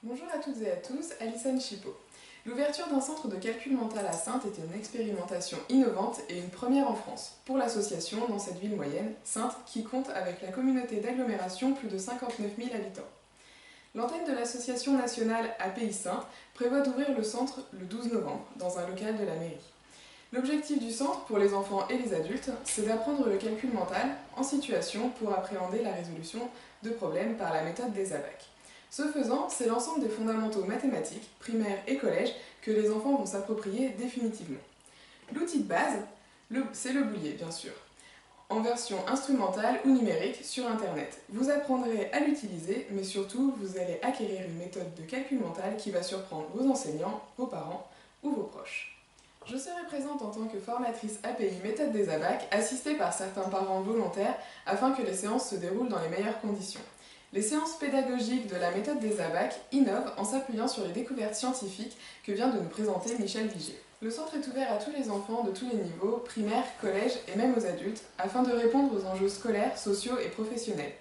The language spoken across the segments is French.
Bonjour à toutes et à tous, Alison Chipot. L'ouverture d'un centre de calcul mental à Saintes était une expérimentation innovante et une première en France pour l'association dans cette ville moyenne, Saintes, qui compte avec la communauté d'agglomération plus de 59 000 habitants. L'antenne de l'association nationale API Saintes prévoit d'ouvrir le centre le 12 novembre dans un local de la mairie. L'objectif du centre pour les enfants et les adultes, c'est d'apprendre le calcul mental en situation pour appréhender la résolution de problèmes par la méthode des ABAC. Ce faisant, c'est l'ensemble des fondamentaux mathématiques, primaires et collège, que les enfants vont s'approprier définitivement. L'outil de base, c'est le boulier, bien sûr, en version instrumentale ou numérique sur Internet. Vous apprendrez à l'utiliser, mais surtout, vous allez acquérir une méthode de calcul mental qui va surprendre vos enseignants, vos parents ou vos proches. Je serai présente en tant que formatrice API méthode des ABAC, assistée par certains parents volontaires afin que les séances se déroulent dans les meilleures conditions. Les séances pédagogiques de la méthode des ABAC innovent en s'appuyant sur les découvertes scientifiques que vient de nous présenter Michel Vigier. Le centre est ouvert à tous les enfants de tous les niveaux, primaires, collèges et même aux adultes, afin de répondre aux enjeux scolaires, sociaux et professionnels.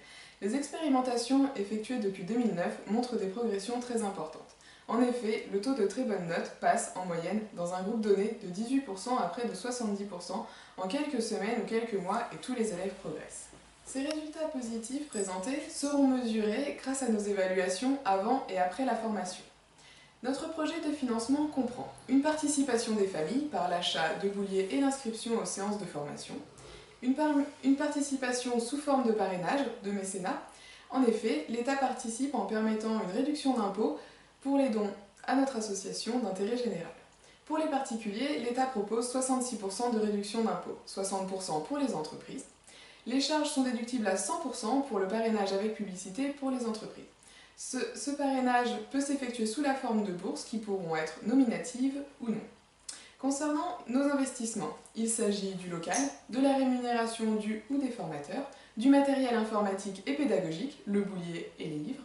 Les expérimentations effectuées depuis 2009 montrent des progressions très importantes. En effet, le taux de très bonnes notes passe, en moyenne, dans un groupe donné, de 18% à près de 70% en quelques semaines ou quelques mois et tous les élèves progressent. Ces résultats positifs présentés seront mesurés grâce à nos évaluations avant et après la formation. Notre projet de financement comprend une participation des familles par l'achat de bouliers et l'inscription aux séances de formation, une participation sous forme de parrainage, de mécénat. En effet, l'État participe en permettant une réduction d'impôts pour les dons à notre association d'intérêt général. Pour les particuliers, l'État propose 66% de réduction d'impôts, 60% pour les entreprises. Les charges sont déductibles à 100% pour le parrainage avec publicité pour les entreprises. Ce parrainage peut s'effectuer sous la forme de bourses qui pourront être nominatives ou non. Concernant nos investissements, il s'agit du local, de la rémunération du ou des formateurs, du matériel informatique et pédagogique, le boulier et les livres,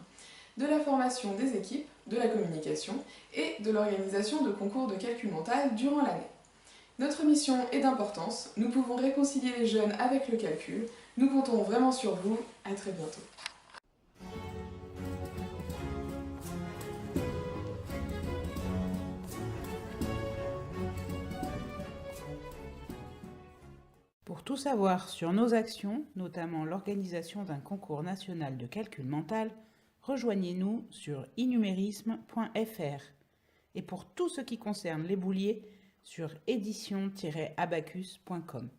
de la formation des équipes, de la communication et de l'organisation de concours de calcul mental durant l'année. Notre mission est d'importance, nous pouvons réconcilier les jeunes avec le calcul, nous comptons vraiment sur vous, à très bientôt. Pour tout savoir sur nos actions, notamment l'organisation d'un concours national de calcul mental, rejoignez-nous sur inumérisme.fr et pour tout ce qui concerne les bouliers sur édition-abacus.com.